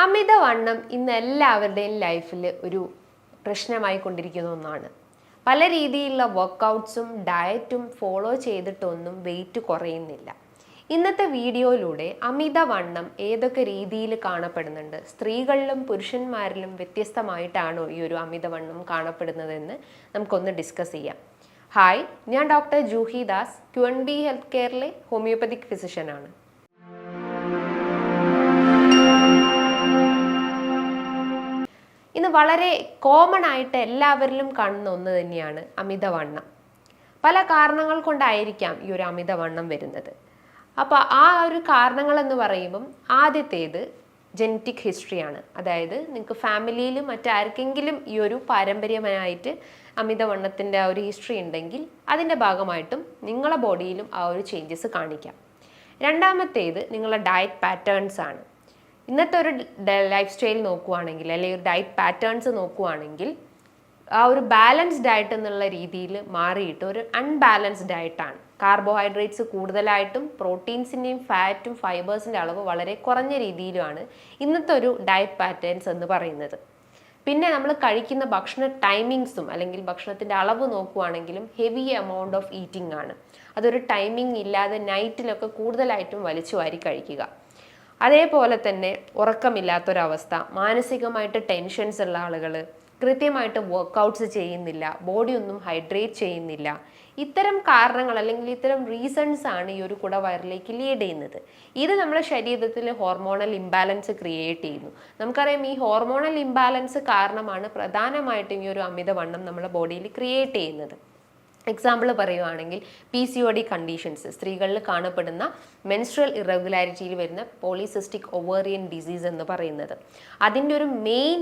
അമിതവണ്ണം ഇന്ന് എല്ലാവരുടെയും ലൈഫിൽ ഒരു പ്രശ്നമായി കൊണ്ടിരിക്കുന്ന ഒന്നാണ്. പല രീതിയിലുള്ള വർക്കൗട്ട്സും ഡയറ്റും ഫോളോ ചെയ്തിട്ടൊന്നും വെയിറ്റ് കുറയുന്നില്ല. ഇന്നത്തെ വീഡിയോയിലൂടെ അമിതവണ്ണം ഏതൊക്കെ രീതിയിൽ കാണപ്പെടുന്നുണ്ട്, സ്ത്രീകളിലും പുരുഷന്മാരിലും വ്യത്യസ്തമായിട്ടാണോ ഈ ഒരു അമിതവണ്ണം കാണപ്പെടുന്നതെന്ന് നമുക്കൊന്ന് ഡിസ്കസ് ചെയ്യാം. ഹായ്, ഞാൻ doctor Juhi Das, QNB health കെയറിലെ ഹോമിയോപ്പതിക് ഫിസിഷ്യനാണ്. ഇന്ന് വളരെ കോമൺ ആയിട്ട് എല്ലാവരിലും കാണുന്ന ഒന്ന് തന്നെയാണ് അമിതവണ്ണം. പല കാരണങ്ങൾ കൊണ്ടായിരിക്കാം ഈ ഒരു അമിതവണ്ണം വരുന്നത്. അപ്പോൾ ആ ഒരു കാരണങ്ങൾ എന്ന് പറയുമ്പം ആദ്യത്തേത് ജനറ്റിക് ഹിസ്റ്ററിയാണ്. അതായത് നിങ്ങൾക്ക് ഫാമിലിയിൽ മറ്റാർക്കെങ്കിലും ഈ ഒരു പാരമ്പര്യമായിട്ട് അമിതവണ്ണത്തിൻ്റെ ആ ഒരു ഹിസ്റ്ററി ഉണ്ടെങ്കിൽ അതിൻ്റെ ഭാഗമായിട്ടും നിങ്ങളുടെ ബോഡിയിലും ആ ഒരു ചേഞ്ചസ് കാണിക്കാം. രണ്ടാമത്തേത് നിങ്ങളുടെ ഡയറ്റ് പാറ്റേൺസ് ആണ്. ഇന്നത്തെ ഒരു ലൈഫ് സ്റ്റൈൽ നോക്കുവാണെങ്കിൽ അല്ലെങ്കിൽ ഒരു ഡയറ്റ് പാറ്റേൺസ് നോക്കുവാണെങ്കിൽ ആ ഒരു ബാലൻസ്ഡ് ഡയറ്റ് എന്നുള്ള രീതിയിൽ മാറിയിട്ട് ഒരു അൺബാലൻസ്ഡ് ഡയറ്റാണ്. കാർബോഹൈഡ്രേറ്റ്സ് കൂടുതലായിട്ടും പ്രോട്ടീൻസിൻ്റെയും ഫാറ്റും ഫൈബേഴ്സിൻ്റെ അളവ് വളരെ കുറഞ്ഞ രീതിയിലുമാണ് ഇന്നത്തെ ഒരു ഡയറ്റ് പാറ്റേൺസ് എന്ന് പറയുന്നത്. പിന്നെ നമ്മൾ കഴിക്കുന്ന ഭക്ഷണ ടൈമിങ്സും അല്ലെങ്കിൽ ഭക്ഷണത്തിൻ്റെ അളവ് നോക്കുവാണെങ്കിലും ഹെവി എമൗണ്ട് ഓഫ് ഈറ്റിംഗ് ആണ്. അതൊരു ടൈമിംഗ് ഇല്ലാതെ നൈറ്റിലൊക്കെ കൂടുതലായിട്ടും വലിച്ചു വാരി കഴിക്കുക. അതേപോലെ തന്നെ ഉറക്കമില്ലാത്തൊരവസ്ഥ, മാനസികമായിട്ട് ടെൻഷൻസ് ഉള്ള ആളുകൾ, കൃത്യമായിട്ട് വർക്കൗട്ട്സ് ചെയ്യുന്നില്ല, ബോഡി ഒന്നും ഹൈഡ്രേറ്റ് ചെയ്യുന്നില്ല. ഇത്തരം കാരണങ്ങൾ അല്ലെങ്കിൽ ഇത്തരം റീസൺസ് ആണ് ഈ ഒരു കുടവയറിലേക്ക് ലീഡ് ചെയ്യുന്നത്. ഇത് നമ്മുടെ ശരീരത്തിൽ ഹോർമോണൽ ഇംബാലൻസ് ക്രിയേറ്റ് ചെയ്യുന്നു. നമുക്കറിയാം, ഈ ഹോർമോണൽ ഇംബാലൻസ് കാരണമാണ് പ്രധാനമായിട്ടും ഈ ഒരു അമിതവണ്ണം നമ്മുടെ ബോഡിയിൽ ക്രിയേറ്റ് ചെയ്യുന്നത്. എക്സാമ്പിൾ പറയുവാണെങ്കിൽ PCOD കണ്ടീഷൻസ്, സ്ത്രീകളിൽ കാണപ്പെടുന്ന മെൻസ്ട്രൽ ഇറഗുലാരിറ്റിയിൽ വരുന്ന പോളിസിസ്റ്റിക് ഒവേറിയൻ ഡിസീസ് എന്ന് പറയുന്നത്, അതിൻ്റെ ഒരു മെയിൻ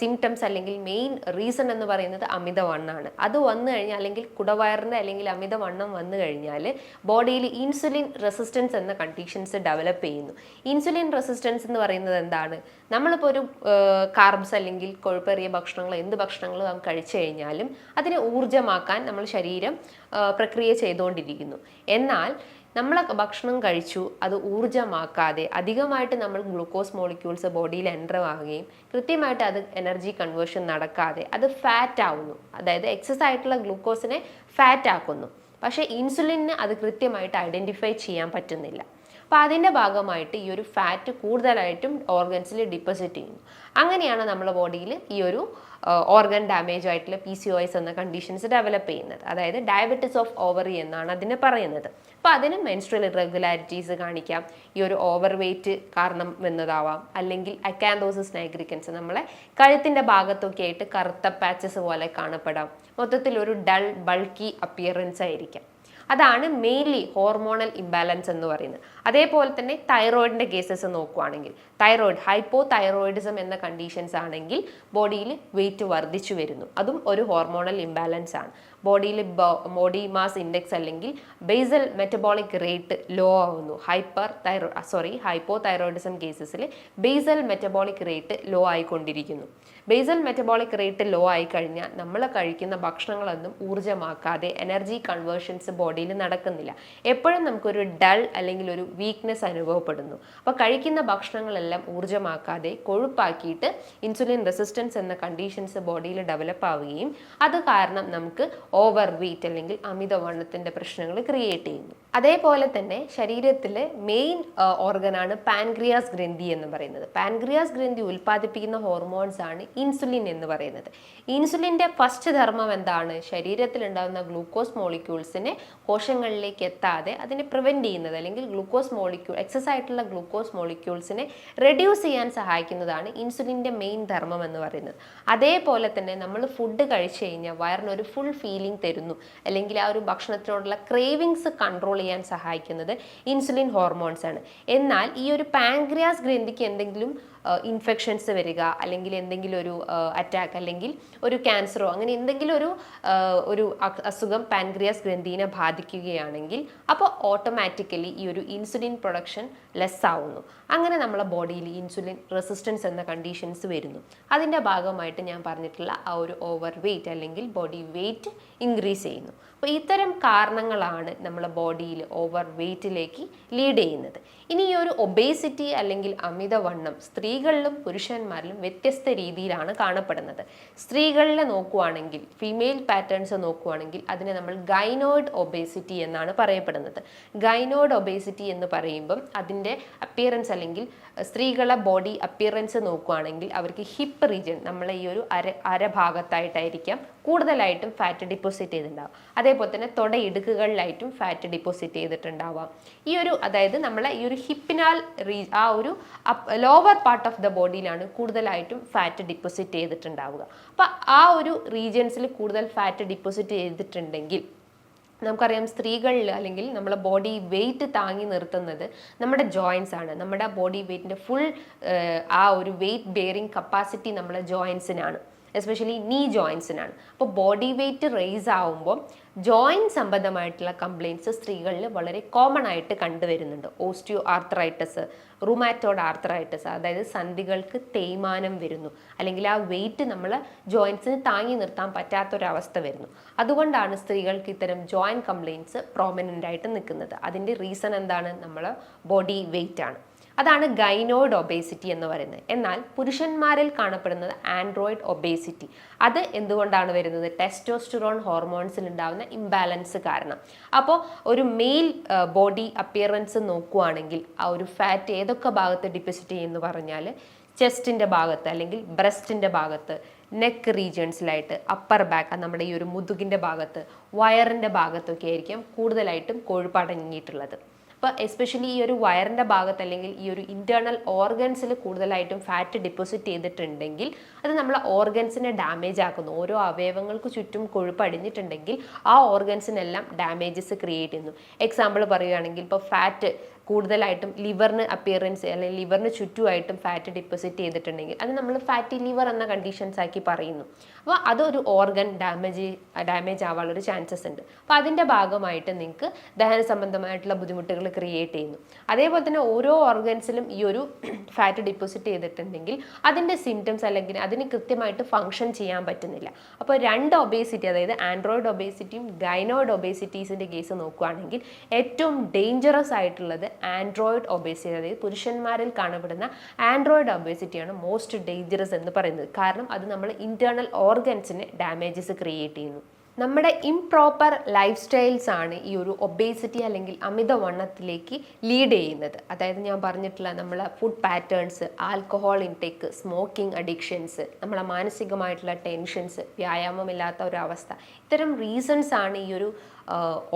സിംറ്റംസ് അല്ലെങ്കിൽ മെയിൻ റീസൺ എന്ന് പറയുന്നത് അമിതവണ്ണമാണ്. അത് വന്നു കഴിഞ്ഞാൽ അല്ലെങ്കിൽ കുടവയറിൻ്റെ അല്ലെങ്കിൽ അമിതവണ്ണം വന്നു കഴിഞ്ഞാൽ ബോഡിയിൽ ഇൻസുലിൻ റെസിസ്റ്റൻസ് എന്ന കണ്ടീഷൻസ് ഡെവലപ്പ് ചെയ്യുന്നു. ഇൻസുലിൻ റെസിസ്റ്റൻസ് എന്ന് പറയുന്നത് എന്താണ്? നമ്മളിപ്പോൾ ഒരു കാർബ്സ് അല്ലെങ്കിൽ കൊഴുപ്പേറിയ ഭക്ഷണങ്ങൾ, എന്ത് ഭക്ഷണങ്ങൾ നാം കഴിച്ചു കഴിഞ്ഞാലും അതിനെ ഊർജ്ജമാക്കാൻ നമ്മൾ ശരീരം പ്രക്രിയ ചെയ്തുകൊണ്ടിരിക്കുന്നു. എന്നാൽ നമ്മൾ ഭക്ഷണം കഴിച്ചു, അത് ഊർജ്ജമാക്കാതെ അധികമായിട്ട് നമ്മൾ ഗ്ലൂക്കോസ് മോളിക്യൂൾസ് ബോഡിയിൽ എൻ്റർ ആവുകയും കൃത്യമായിട്ട് അത് എനർജി കൺവേർഷൻ നടക്കാതെ അത് ഫാറ്റ് ആവുന്നു. അതായത് എക്സസ് ആയിട്ടുള്ള ഗ്ലൂക്കോസിനെ ഫാറ്റ് ആക്കുന്നു. പക്ഷേ ഇൻസുലിന് അത് കൃത്യമായിട്ട് ഐഡൻറ്റിഫൈ ചെയ്യാൻ പറ്റുന്നില്ല. അപ്പോൾ അതിൻ്റെ ഭാഗമായിട്ട് ഈ ഒരു ഫാറ്റ് കൂടുതലായിട്ടും ഓർഗൻസിൽ ഡിപ്പോസിറ്റ് ചെയ്യുന്നു. അങ്ങനെയാണ് നമ്മുടെ ബോഡിയിൽ ഈ ഒരു ഓർഗൻ ഡാമേജ് ആയിട്ടുള്ള PCOS എന്ന കണ്ടീഷൻസ് ഡെവലപ്പ് ചെയ്യുന്നത്. അതായത് ഡയബറ്റിസ് ഓഫ് ഓവറി എന്നാണ് അതിനെ പറയുന്നത്. അപ്പോൾ അതിന് മെൻസ്ട്രൽ ഇറഗുലാരിറ്റീസ് കാണിക്കാം, ഈ ഒരു ഓവർ വെയ്റ്റ് കാരണം വന്നതാവാം, അല്ലെങ്കിൽ അക്കാന്തോസിസ് നൈഗ്രിക്കൻസ്, നമ്മളെ കഴുത്തിൻ്റെ ഭാഗത്തൊക്കെ ആയിട്ട് കറുത്ത പാച്ചസ് പോലെ കാണപ്പെടാം. മൊത്തത്തിൽ ഒരു ഡൾ ബൾക്കി അപ്പിയറൻസ് ആയിരിക്കാം. അതാണ് മെയിൻലി ഹോർമോണൽ ഇംബാലൻസ് എന്ന് പറയുന്നത്. അതേപോലെ തന്നെ തൈറോയിഡിൻ്റെ കേസസ് നോക്കുവാണെങ്കിൽ തൈറോയിഡ്, ഹൈപ്പോ തൈറോയിഡിസം എന്ന കണ്ടീഷൻസ് ആണെങ്കിൽ ബോഡിയിൽ വെയിറ്റ് വർദ്ധിച്ചു വരുന്നു. അതും ഒരു ഹോർമോണൽ ഇംബാലൻസ് ആണ്. ബോഡിയിൽ ബോഡി മാസ് ഇൻഡെക്സ് അല്ലെങ്കിൽ ബേസൽ മെറ്റബോളിക് റേറ്റ് ലോ ആവുന്നു. ഹൈപ്പോ തൈറോയിഡിസം കേസസിൽ ബേസൽ മെറ്റബോളിക് റേറ്റ് ലോ ആയിക്കൊണ്ടിരിക്കുന്നു. ബേസൽ മെറ്റബോളിക് റേറ്റ് ലോ ആയി കഴിഞ്ഞാൽ നമ്മൾ കഴിക്കുന്ന ഭക്ഷണങ്ങളൊന്നും ഊർജ്ജമാക്കാതെ എനർജി കൺവേർഷൻസ് ബോഡിയിൽ നടക്കുന്നില്ല. എപ്പോഴും നമുക്കൊരു ഡൾ അല്ലെങ്കിൽ ഒരു വീക്ക്നെസ് അനുഭവപ്പെടുന്നു. അപ്പോൾ കഴിക്കുന്ന ഭക്ഷണങ്ങളെല്ലാം ഊർജ്ജമാക്കാതെ കൊഴുപ്പാക്കിയിട്ട് ഇൻസുലിൻ റെസിസ്റ്റൻസ് എന്ന കണ്ടീഷൻസ് ബോഡിയിൽ ഡെവലപ്പ് ആവുകയും അത് കാരണം നമുക്ക് ഓവർ വെയ്റ്റ് അല്ലെങ്കിൽ അമിതവണ്ണത്തിൻ്റെ പ്രശ്നങ്ങൾ ക്രിയേറ്റ് ചെയ്യുന്നു. അതേപോലെ തന്നെ ശരീരത്തിലെ മെയിൻ ഓർഗനാണ് പാൻക്രിയാസ് ഗ്രന്ഥി എന്ന് പറയുന്നത്. പാൻക്രിയാസ് ഗ്രന്ഥി ഉൽപ്പാദിപ്പിക്കുന്ന ഹോർമോൺസ് ആണ് ഇൻസുലിൻ എന്ന് പറയുന്നത്. ഇൻസുലിൻ്റെ ഫസ്റ്റ് ധർമ്മം എന്താണ്? ശരീരത്തിൽ ഉണ്ടാകുന്ന ഗ്ലൂക്കോസ് മോളിക്യൂൾസിനെ കോശങ്ങളിലേക്ക് എത്താതെ അതിനെ പ്രിവെൻറ്റ് ചെയ്യുന്നത്, അല്ലെങ്കിൽ എക്സസ് ആയിട്ടുള്ള ഗ്ലൂക്കോസ് മോളിക്യൂൾസിനെ റെഡ്യൂസ് ചെയ്യാൻ സഹായിക്കുന്നതാണ് ഇൻസുലിൻ്റെ മെയിൻ ധർമ്മം എന്ന് പറയുന്നത്. അതേപോലെ തന്നെ നമ്മൾ ഫുഡ് കഴിച്ചു കഴിഞ്ഞാൽ വയറിനൊരു ഫുൾ ഫീലിംഗ് തരുന്നു, അല്ലെങ്കിൽ ആ ഒരു ഭക്ഷണത്തിനോടുള്ള ക്രേവിങ്സ് കൺട്രോൾ ചെയ്യാൻ സഹായിക്കുന്നത് ഇൻസുലിൻ ഹോർമോൺസ് ആണ്. എന്നാൽ ഈ ഒരു പാൻക്രിയാസ് ഗ്രന്ഥിക്ക് എന്തെങ്കിലും ഇൻഫെക്ഷൻസ് വരിക, അല്ലെങ്കിൽ എന്തെങ്കിലും ഒരു അറ്റാക്ക് അല്ലെങ്കിൽ ഒരു ക്യാൻസറോ അങ്ങനെ എന്തെങ്കിലും ഒരു അസുഖം പാൻക്രിയാസ് ഗ്രന്ഥിനെ ബാധിക്കുകയാണെങ്കിൽ അപ്പോൾ ഓട്ടോമാറ്റിക്കലി ഈ ഒരു ഇൻസുലിൻ പ്രൊഡക്ഷൻ ലെസ് ആവുന്നു. അങ്ങനെ നമ്മളെ ബോഡിയിൽ ഇൻസുലിൻ റെസിസ്റ്റൻസ് എന്ന കണ്ടീഷൻസ് വരുന്നു. അതിൻ്റെ ഭാഗമായിട്ട് ഞാൻ പറഞ്ഞിട്ടുള്ള ആ ഒരു ഓവർ വെയ്റ്റ് അല്ലെങ്കിൽ ബോഡി വെയ്റ്റ് ഇൻക്രീസ് ചെയ്യുന്നു. അപ്പോൾ ഇത്തരം കാരണങ്ങളാണ് നമ്മളെ ബോഡിയിൽ ഓവർ വെയ്റ്റിലേക്ക് ലീഡ് ചെയ്യുന്നത്. ഇനി ഈ ഒരു ഒബേസിറ്റി അല്ലെങ്കിൽ അമിതവണ്ണം സ്ത്രീകളിലും പുരുഷന്മാരിലും വ്യത്യസ്ത രീതിയിലാണ് കാണപ്പെടുന്നത്. സ്ത്രീകളിൽ നോക്കുവാണെങ്കിൽ, ഫീമെയിൽ പാറ്റേൺസ് നോക്കുവാണെങ്കിൽ അതിനെ നമ്മൾ ഗൈനോയിഡ് ഒബേസിറ്റി എന്നാണ് പറയപ്പെടുന്നത്. ഗൈനോയിഡ് ഒബേസിറ്റി എന്ന് പറയുമ്പം അതിൻ്റെ അപ്പിയറൻസ് അല്ലെങ്കിൽ സ്ത്രീകളെ ബോഡി അപ്പിയറൻസ് നോക്കുവാണെങ്കിൽ അവർക്ക് ഹിപ്പ് റീജിയൻ, നമ്മളെ ഈ ഒരു അരഭാഗത്തായിട്ടായിരിക്കാം കൂടുതലായിട്ടും ഫാറ്റ് ഡിപ്പോസിറ്റ് ചെയ്തിട്ടുണ്ടാവും. അതേപോലെ തന്നെ തുടയിടുക്കുകളിലായിട്ടും ഫാറ്റ് ഡിപ്പോസിറ്റ് ചെയ്തിട്ടുണ്ടാവാം. ഈ ഒരു അതായത് നമ്മളെ ഈ ഒരു ഹിപ്പിനാൽ ആ ഒരു ലോവർ പാർട്ട് ഓഫ് ദ ബോഡിയിലാണ് കൂടുതലായിട്ടും ഫാറ്റ് ഡിപ്പോസിറ്റ് ചെയ്തിട്ടുണ്ടാവുക. അപ്പം ആ ഒരു റീജിയൻസിൽ കൂടുതൽ ഫാറ്റ് ഡിപ്പോസിറ്റ് ചെയ്തിട്ടുണ്ടെങ്കിൽ നമുക്കറിയാം സ്ത്രീകളിൽ അല്ലെങ്കിൽ നമ്മളെ ബോഡി വെയിറ്റ് താങ്ങി നിർത്തുന്നത് നമ്മുടെ ജോയിൻസ് ആണ്. നമ്മുടെ ബോഡി വെയിറ്റിൻ്റെ ഫുൾ ആ ഒരു വെയിറ്റ് ബെയറിംഗ് കപ്പാസിറ്റി നമ്മുടെ ജോയിൻസിനാണ്, എസ്പെഷ്യലി നീ ജോയിൻസിനാണ്. അപ്പോൾ ബോഡി വെയിറ്റ് റേസ് ആവുമ്പോൾ ജോയിൻറ്റ് സംബന്ധമായിട്ടുള്ള കംപ്ലയിൻറ്റ്സ് സ്ത്രീകളിൽ വളരെ കോമൺ ആയിട്ട് കണ്ടുവരുന്നുണ്ട്. ഓസ്റ്റിയോ ആർത്രൈറ്റിസ്, റുമാറ്റോഡ് ആർത്രൈറ്റിസ്, അതായത് സന്ധികൾക്ക് തേയ്മാനം വരുന്നു, അല്ലെങ്കിൽ ആ വെയിറ്റ് നമ്മൾ ജോയിൻസിന് താങ്ങി നിർത്താൻ പറ്റാത്തൊരവസ്ഥ വരുന്നു. അതുകൊണ്ടാണ് സ്ത്രീകൾക്ക് ഇത്തരം ജോയിൻറ്റ് കംപ്ലയിൻറ്റ്സ് പ്രോമിനൻ്റ് ആയിട്ട് നിൽക്കുന്നത്. അതിൻ്റെ റീസൺ എന്താണ്? നമ്മൾ ബോഡി വെയിറ്റ് ആണ്. അതാണ് ഗൈനോയിഡ് ഒബേസിറ്റി എന്ന് പറയുന്നത്. എന്നാൽ പുരുഷന്മാരിൽ കാണപ്പെടുന്നത് ആൻഡ്രോയിഡ് ഒബേസിറ്റി. അത് എന്തുകൊണ്ടാണ് വരുന്നത്? ടെസ്റ്റോസ്റ്ററോൺ ഹോർമോൺസിൽ ഉണ്ടാകുന്ന ഇംബാലൻസ് കാരണം. അപ്പോൾ ഒരു മെയിൽ ബോഡി അപ്പിയറൻസ് നോക്കുകയാണെങ്കിൽ ആ ഒരു ഫാറ്റ് ഏതൊക്കെ ഭാഗത്ത് ഡിപ്പോസിറ്റ് ചെയ്യുമെന്ന് പറഞ്ഞാൽ ചെസ്റ്റിൻ്റെ ഭാഗത്ത് അല്ലെങ്കിൽ ബ്രസ്റ്റിൻ്റെ ഭാഗത്ത്, നെക്ക് റീജിയൻസിലായിട്ട്, അപ്പർ ബാക്ക് നമ്മുടെ ഈ ഒരു മുതുകിൻ്റെ ഭാഗത്ത്, വയറിൻ്റെ ഭാഗത്തൊക്കെ ആയിരിക്കും കൂടുതലായിട്ടും കൊഴുപ്പ് അടങ്ങിയിട്ടുള്ളത്. അപ്പോൾ എസ്പെഷ്യലി ഈ ഒരു വയറിൻ്റെ ഭാഗത്ത് അല്ലെങ്കിൽ ഈ ഒരു ഇൻറ്റേർണൽ ഓർഗൻസിൽ കൂടുതലായിട്ടും ഫാറ്റ് ഡിപ്പോസിറ്റ് ചെയ്തിട്ടുണ്ടെങ്കിൽ അത് നമ്മളെ ഓർഗൻസിനെ ഡാമേജ് ആക്കുന്നു. ഓരോ അവയവങ്ങൾക്ക് ചുറ്റും കൊഴുപ്പ് അടിഞ്ഞിട്ടുണ്ടെങ്കിൽ ആ ഓർഗൻസിനെല്ലാം ഡാമേജസ് ക്രിയേറ്റ് ചെയ്യുന്നു. എക്സാമ്പിൾ പറയുകയാണെങ്കിൽ ഇപ്പോൾ ഫാറ്റ് കൂടുതലായിട്ടും ലിവറിന് അപ്പിയറൻസ് അല്ലെങ്കിൽ ലിവറിന് ചുറ്റുമായിട്ടും ഫാറ്റ് ഡിപ്പോസിറ്റ് ചെയ്തിട്ടുണ്ടെങ്കിൽ അത് നമ്മൾ ഫാറ്റി ലിവർ എന്ന കണ്ടീഷൻസ് ആക്കി പറയുന്നു. അപ്പോൾ അതൊരു ഓർഗൻ ഡാമേജ് ആവാനുള്ളൊരു ചാൻസസ് ഉണ്ട്. അപ്പോൾ അതിൻ്റെ ഭാഗമായിട്ട് നിങ്ങൾക്ക് ദഹന സംബന്ധമായിട്ടുള്ള ബുദ്ധിമുട്ടുകൾ ക്രിയേറ്റ് ചെയ്യുന്നു. അതേപോലെ തന്നെ ഓരോ ഓർഗൻസിലും ഈ ഒരു ഫാറ്റ് ഡിപ്പോസിറ്റ് ചെയ്തിട്ടുണ്ടെങ്കിൽ അതിൻ്റെ സിംറ്റംസ് അല്ലെങ്കിൽ അതിന് കൃത്യമായിട്ട് ഫങ്ഷൻ ചെയ്യാൻ പറ്റുന്നില്ല. അപ്പോൾ രണ്ട് ഒബേസിറ്റി, അതായത് ആൻഡ്രോയിഡ് ഒബേസിറ്റിയും ഗൈനോയിഡ് ഒബേസിറ്റീസിൻ്റെ കേസ് നോക്കുകയാണെങ്കിൽ ഏറ്റവും ഡേഞ്ചറസ് ആയിട്ടുള്ളത് ആൻഡ്രോയിഡ് ഒബേസിറ്റി, അതായത് പുരുഷന്മാരിൽ കാണപ്പെടുന്ന ആൻഡ്രോയിഡ് ഒബേസിറ്റിയാണ് മോസ്റ്റ് ഡേഞ്ചറസ് എന്ന് പറയുന്നത്. കാരണം അത് നമ്മൾ ഇന്റേണൽ ഓർഗൻസിന് ഡാമേജസ് ക്രിയേറ്റ് ചെയ്യുന്നു. നമ്മുടെ ഇംപ്രോപ്പർ ലൈഫ് സ്റ്റൈൽസ് ആണ് ഈ ഒരു ഒബേസിറ്റി അല്ലെങ്കിൽ അമിതവണ്ണത്തിലേക്ക് ലീഡ് ചെയ്യുന്നത്. അതായത് ഞാൻ പറഞ്ഞിട്ടുള്ള നമ്മളെ food patterns, alcohol intake, smoking addictions, നമ്മളെ മാനസികമായിട്ടുള്ള ടെൻഷൻസ്, വ്യായാമമില്ലാത്ത ഒരു അവസ്ഥ, ഇത്തരം റീസൺസ് ആണ് ഈ ഒരു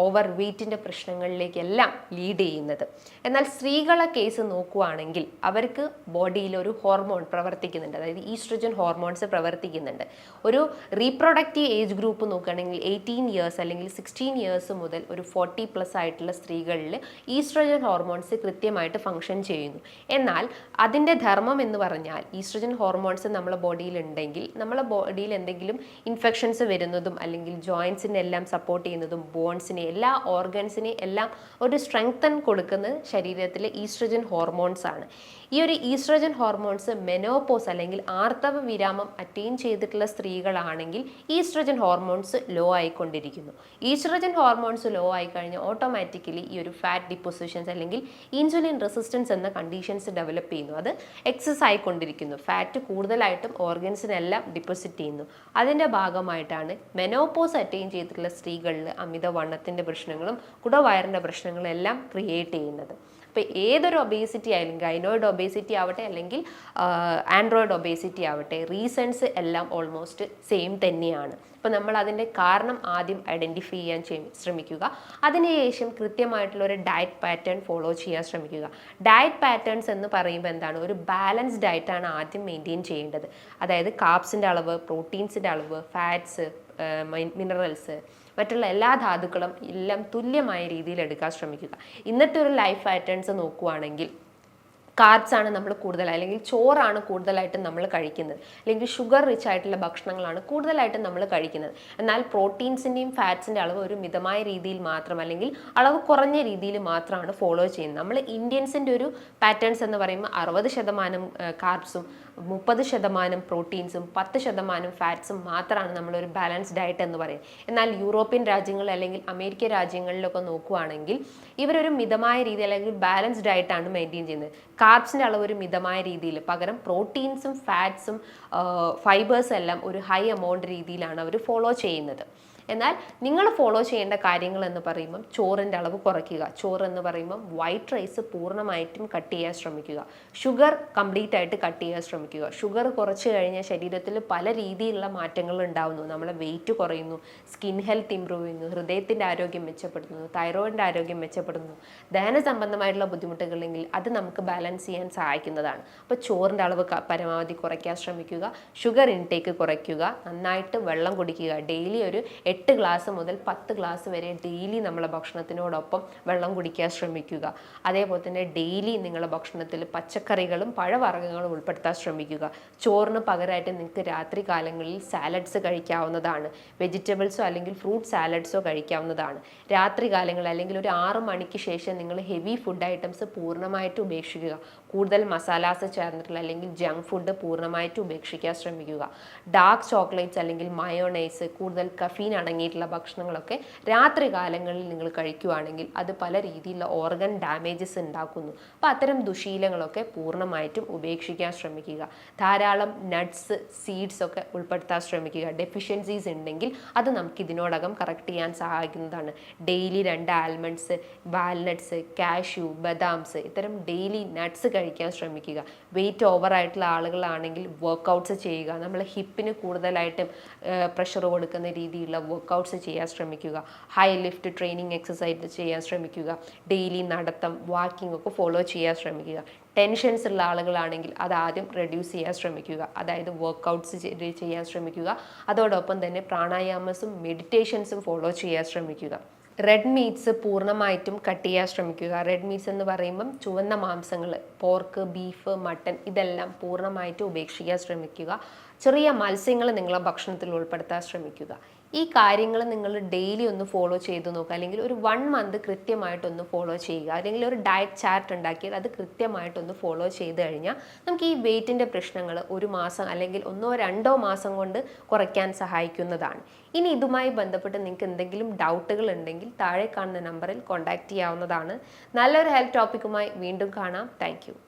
ഓവർ വെയ്റ്റിൻ്റെ പ്രശ്നങ്ങളിലേക്കെല്ലാം ലീഡ് ചെയ്യുന്നത്. എന്നാൽ സ്ത്രീകളെ കേസ് നോക്കുകയാണെങ്കിൽ അവർക്ക് ബോഡിയിൽ ഒരു ഹോർമോൺ പ്രവർത്തിക്കുന്നുണ്ട്, അതായത് ഈസ്ട്രജൻ ഹോർമോൺസ് പ്രവർത്തിക്കുന്നുണ്ട്. ഒരു റീപ്രൊഡക്റ്റീവ് ഏജ് ഗ്രൂപ്പ് നോക്കുകയാണെങ്കിൽ 18 ഇയേഴ്സ് അല്ലെങ്കിൽ 16 ഇയേഴ്സ് മുതൽ ഒരു 40+ ആയിട്ടുള്ള സ്ത്രീകളിൽ ഈസ്ട്രജൻ ഹോർമോൺസ് കൃത്യമായിട്ട് ഫങ്ഷൻ ചെയ്യുന്നു. എന്നാൽ അതിൻ്റെ ധർമ്മം എന്ന് പറഞ്ഞാൽ ഈസ്ട്രജൻ ഹോർമോൺസ് നമ്മളെ ബോഡിയിൽ ഉണ്ടെങ്കിൽ നമ്മളെ ബോഡിയിൽ എന്തെങ്കിലും ഇൻഫെക്ഷൻസ് വരുന്നതും അല്ലെങ്കിൽ ജോയിൻസിനെ എല്ലാം സപ്പോർട്ട് ചെയ്യുന്നതും ബോൺസിനെ, എല്ലാ ഓർഗൻസിനെ എല്ലാം ഒരു സ്ട്രെങ്തൻ കൊടുക്കുന്നത് ശരീരത്തിലെ ഈസ്ട്രജൻ ഹോർമോൺസ് ആണ്. ഈ ഒരു ഈസ്ട്രജൻ ഹോർമോൺസ് മെനോപോസ് അല്ലെങ്കിൽ ആർത്തവ വിരാമം അറ്റൈൻ ചെയ്തിട്ടുള്ള സ്ത്രീകളാണെങ്കിൽ ഈസ്ട്രജൻ ഹോർമോൺസ് ലോ ആയിക്കൊണ്ടിരിക്കുന്നു. ഈസ്ട്രജൻ ഹോർമോൺസ് ലോ ആയി കഴിഞ്ഞാൽ ഓട്ടോമാറ്റിക്കലി ഈ ഒരു ഫാറ്റ് ഡിപ്പോസിഷൻസ് അല്ലെങ്കിൽ ഇൻസുലിൻ റെസിസ്റ്റൻസ് എന്ന കണ്ടീഷൻസ് ഡെവലപ്പ് ചെയ്യുന്നു. അത് എക്സസ് ആയിക്കൊണ്ടിരിക്കുന്നു. ഫാറ്റ് കൂടുതലായിട്ടും ഓർഗൻസിനെല്ലാം ഡിപ്പോസിറ്റ് ചെയ്യുന്നു. അതിൻ്റെ ഭാഗമായിട്ടാണ് മെനോപോസ് അറ്റൈൻ ചെയ്തിട്ടുള്ള സ്ത്രീകളിൽ അമിതവണ്ണത്തിൻ്റെ പ്രശ്നങ്ങളും കുടവയറിൻ്റെ പ്രശ്നങ്ങളും എല്ലാം ക്രിയേറ്റ് ചെയ്യുന്നത്. അപ്പോൾ ഏതൊരു ഒബേസിറ്റി ആയാലും, ഗൈനോയിഡ് ഒബേസിറ്റി ആവട്ടെ അല്ലെങ്കിൽ ആൻഡ്രോയിഡ് ഒബേസിറ്റി ആവട്ടെ, റീസൺസ് എല്ലാം ഓൾമോസ്റ്റ് സെയിം തന്നെയാണ്. അപ്പോൾ നമ്മൾ അതിൻ്റെ കാരണം ആദ്യം ഐഡൻറ്റിഫൈ ചെയ്യാൻ ശ്രമിക്കുക. അതിനുശേഷം കൃത്യമായിട്ടുള്ള ഒരു ഡയറ്റ് പാറ്റേൺ ഫോളോ ചെയ്യാൻ ശ്രമിക്കുക. ഡയറ്റ് പാറ്റേൺസ് എന്ന് പറയുമ്പോൾ എന്താണ്? ഒരു ബാലൻസ് ഡയറ്റാണ് ആദ്യം മെയിൻറ്റെയിൻ ചെയ്യേണ്ടത്. അതായത് കാർബ്സിൻ്റെ അളവ്, പ്രോട്ടീൻസിൻ്റെ അളവ്, ഫാറ്റ്സ്, മിനറൽസ്, മറ്റുള്ള എല്ലാ ധാതുക്കളും എല്ലാം തുല്യമായ രീതിയിൽ എടുക്കാൻ ശ്രമിക്കുക. ഇന്നത്തെ ഒരു ലൈഫ് പാറ്റേൺസ് നോക്കുകയാണെങ്കിൽ കാർബ്സ് ആണ് നമ്മൾ കൂടുതൽ, അല്ലെങ്കിൽ ചോറാണ് കൂടുതലായിട്ട് നമ്മൾ കഴിക്കുന്നത്, അല്ലെങ്കിൽ ഷുഗർ റിച്ച് ആയിട്ടുള്ള ഭക്ഷണങ്ങളാണ് കൂടുതലായിട്ട് നമ്മൾ കഴിക്കുന്നത്. എന്നാൽ പ്രോട്ടീൻസിൻ്റെയും ഫാറ്റ്സിൻ്റെ അളവ് ഒരു മിതമായ രീതിയിൽ മാത്രം, അല്ലെങ്കിൽ അളവ് കുറഞ്ഞ രീതിയിൽ മാത്രമാണ് ഫോളോ ചെയ്യുന്നത്. നമ്മൾ ഇന്ത്യൻസിൻ്റെ ഒരു പാറ്റേൺസ് എന്ന് പറയുമ്പോൾ 60% കാർബ്സും 30% പ്രോട്ടീൻസും 10% ഫാറ്റ്സും മാത്രമാണ് നമ്മളൊരു ബാലൻസ്ഡ് ഡയറ്റ് എന്ന് പറയും. എന്നാൽ യൂറോപ്യൻ രാജ്യങ്ങൾ അല്ലെങ്കിൽ അമേരിക്കൻ രാജ്യങ്ങളിലൊക്കെ നോക്കുകയാണെങ്കിൽ ഇവരൊരു മിതമായ രീതി അല്ലെങ്കിൽ ബാലൻസ്ഡ് ഡയറ്റാണ് മെയിൻറ്റെയിൻ ചെയ്യുന്നത്. കാർബ്സിൻ്റെ അളവ് ഒരു മിതമായ രീതിയിൽ, പകരം പ്രോട്ടീൻസും ഫാറ്റ്സും ഫൈബേഴ്സും എല്ലാം ഒരു ഹൈ എമൗണ്ട് രീതിയിലാണ് അവർ ഫോളോ ചെയ്യുന്നത്. എന്നാൽ നിങ്ങൾ ഫോളോ ചെയ്യേണ്ട കാര്യങ്ങൾ എന്ന് പറയുമ്പം ചോറിൻ്റെ അളവ് കുറയ്ക്കുക. ചോറ് എന്ന് പറയുമ്പം വൈറ്റ് റൈസ് പൂർണ്ണമായിട്ടും കട്ട് ചെയ്യാൻ ശ്രമിക്കുക. ഷുഗർ കംപ്ലീറ്റ് ആയിട്ട് കട്ട് ചെയ്യാൻ ശ്രമിക്കുക. ഷുഗർ കുറച്ച് കഴിഞ്ഞാൽ ശരീരത്തിൽ പല രീതിയിലുള്ള മാറ്റങ്ങൾ ഉണ്ടാകുന്നു. നമ്മളെ വെയിറ്റ് കുറയുന്നു, സ്കിൻ ഹെൽത്ത് ഇമ്പ്രൂവ് ചെയ്യുന്നു, ഹൃദയത്തിൻ്റെ ആരോഗ്യം മെച്ചപ്പെടുത്തുന്നു, തൈറോയിഡിൻ്റെ ആരോഗ്യം മെച്ചപ്പെടുന്നു, ദഹന സംബന്ധമായിട്ടുള്ള ബുദ്ധിമുട്ടുകളുണ്ടെങ്കിൽ അത് നമുക്ക് ബാലൻസ് ചെയ്യാൻ സഹായിക്കുന്നതാണ്. അപ്പോൾ ചോറിൻ്റെ അളവ് പരമാവധി കുറയ്ക്കാൻ ശ്രമിക്കുക. ഷുഗർ ഇൻടേക്ക് കുറയ്ക്കുക. നന്നായിട്ട് വെള്ളം കുടിക്കുക. ഡെയിലി ഒരു 8 ഗ്ലാസ് മുതൽ 10 ഗ്ലാസ് വരെ ഡെയിലി നമ്മളെ ഭക്ഷണത്തിനോടൊപ്പം വെള്ളം കുടിക്കാൻ ശ്രമിക്കുക. അതേപോലെ തന്നെ ഡെയിലി നിങ്ങളുടെ ഭക്ഷണത്തിൽ പച്ചക്കറികളും പഴവർഗ്ഗങ്ങളും ഉൾപ്പെടുത്താൻ ശ്രമിക്കുക. ചോറിന് പകരമായിട്ട് നിങ്ങൾക്ക് രാത്രി കാലങ്ങളിൽ സാലഡ്സ് കഴിക്കാവുന്നതാണ്. വെജിറ്റബിൾസോ അല്ലെങ്കിൽ ഫ്രൂട്ട് സാലഡ്സോ കഴിക്കാവുന്നതാണ്. രാത്രി കാലങ്ങളിൽ അല്ലെങ്കിൽ ഒരു 6 മണിക്ക് ശേഷം നിങ്ങൾ ഹെവി ഫുഡ് ഐറ്റംസ് പൂർണ്ണമായിട്ട് ഉപേക്ഷിക്കുക. കൂടുതൽ മസാലാസ് ചേർന്നിട്ടുള്ള അല്ലെങ്കിൽ ജങ്ക് ഫുഡ് പൂർണ്ണമായിട്ട് ഉപേക്ഷിക്കാൻ ശ്രമിക്കുക. ഡാർക്ക് ചോക്ലേറ്റ്സ് അല്ലെങ്കിൽ മയോണൈസ്, കൂടുതൽ കഫീൻ അടങ്ങിയിട്ടുള്ള ഭക്ഷണങ്ങളൊക്കെ രാത്രി കാലങ്ങളിൽ നിങ്ങൾ കഴിക്കുകയാണെങ്കിൽ അത് പല രീതിയിലുള്ള ഓർഗൻ ഡാമേജസ് ഉണ്ടാക്കുന്നു. അപ്പോൾ അത്തരം ദുശീലങ്ങളൊക്കെ പൂർണ്ണമായിട്ടും ഉപേക്ഷിക്കാൻ ശ്രമിക്കുക. ധാരാളം നട്ട്സ്, സീഡ്സ് ഒക്കെ ഉൾപ്പെടുത്താൻ ശ്രമിക്കുക. ഡെഫിഷ്യൻസീസ് ഉണ്ടെങ്കിൽ അത് നമുക്ക് ഇതിനോടകം കറക്റ്റ് ചെയ്യാൻ സഹായിക്കുന്നതാണ്. ഡെയിലി 2 ആൽമണ്ട്സ്, വാൽനട്ട്സ്, കാഷ്യൂ, ബദാംസ്, ഇത്തരം ഡെയിലി നട്ട്സ് കഴിക്കാൻ ശ്രമിക്കുക. വെയിറ്റ് ഓവറായിട്ടുള്ള ആളുകളാണെങ്കിൽ വർക്കൗട്ട്സ് ചെയ്യുക. നമ്മൾ ഹിപ്പിന് കൂടുതലായിട്ടും പ്രഷർ കൊടുക്കുന്ന രീതിയിലുള്ള വർക്കൗട്ട്സ് ചെയ്യാൻ ശ്രമിക്കുക. ഹൈ ലിഫ്റ്റ് ട്രെയിനിങ് എക്സസൈസ് ചെയ്യാൻ ശ്രമിക്കുക. ഡെയിലി നടത്തം, വാക്കിംഗ് ഒക്കെ ഫോളോ ചെയ്യാൻ ശ്രമിക്കുക. ടെൻഷൻസ് ഉള്ള ആളുകളാണെങ്കിൽ അത് ആദ്യം റെഡ്യൂസ് ചെയ്യാൻ ശ്രമിക്കുക. അതായത് വർക്കൗട്ട്സ് ചെയ്യാൻ ശ്രമിക്കുക. അതോടൊപ്പം തന്നെ പ്രാണായാമസും മെഡിറ്റേഷൻസും ഫോളോ ചെയ്യാൻ ശ്രമിക്കുക. റെഡ് മീറ്റ്സ് പൂർണ്ണമായിട്ടും കട്ട് ചെയ്യാൻ ശ്രമിക്കുക. റെഡ് മീറ്റ്സ് എന്ന് പറയുമ്പം ചുവന്ന മാംസങ്ങൾ, പോർക്ക്, ബീഫ്, മട്ടൻ, ഇതെല്ലാം പൂർണ്ണമായിട്ടും ഉപേക്ഷിക്കാൻ ശ്രമിക്കുക. ചെറിയ മത്സ്യങ്ങൾ നിങ്ങളെ ഭക്ഷണത്തിൽ ഉൾപ്പെടുത്താൻ ശ്രമിക്കുക. ഈ കാര്യങ്ങൾ നിങ്ങൾ ഡെയിലി ഒന്ന് ഫോളോ ചെയ്ത് നോക്കുക. അല്ലെങ്കിൽ ഒരു 1 മന്ത് കൃത്യമായിട്ടൊന്ന് ഫോളോ ചെയ്യുക. അല്ലെങ്കിൽ ഒരു ഡയറ്റ് ചാർട്ട് ഉണ്ടാക്കിയാൽ അത് കൃത്യമായിട്ടൊന്ന് ഫോളോ ചെയ്ത് കഴിഞ്ഞാൽ നമുക്ക് ഈ വെയിറ്റിൻ്റെ പ്രശ്നങ്ങൾ 1 മാസം അല്ലെങ്കിൽ 1-2 മാസം കൊണ്ട് കുറയ്ക്കാൻ സഹായിക്കുന്നതാണ്. ഇനി ഇതുമായി ബന്ധപ്പെട്ട് നിങ്ങൾക്ക് എന്തെങ്കിലും ഡൗട്ടുകൾ ഉണ്ടെങ്കിൽ താഴെ കാണുന്ന നമ്പറിൽ കോൺടാക്റ്റ് ചെയ്യാവുന്നതാണ്. നല്ലൊരു ഹെൽത്ത് ടോപ്പിക്കുമായി വീണ്ടും കാണാം. താങ്ക്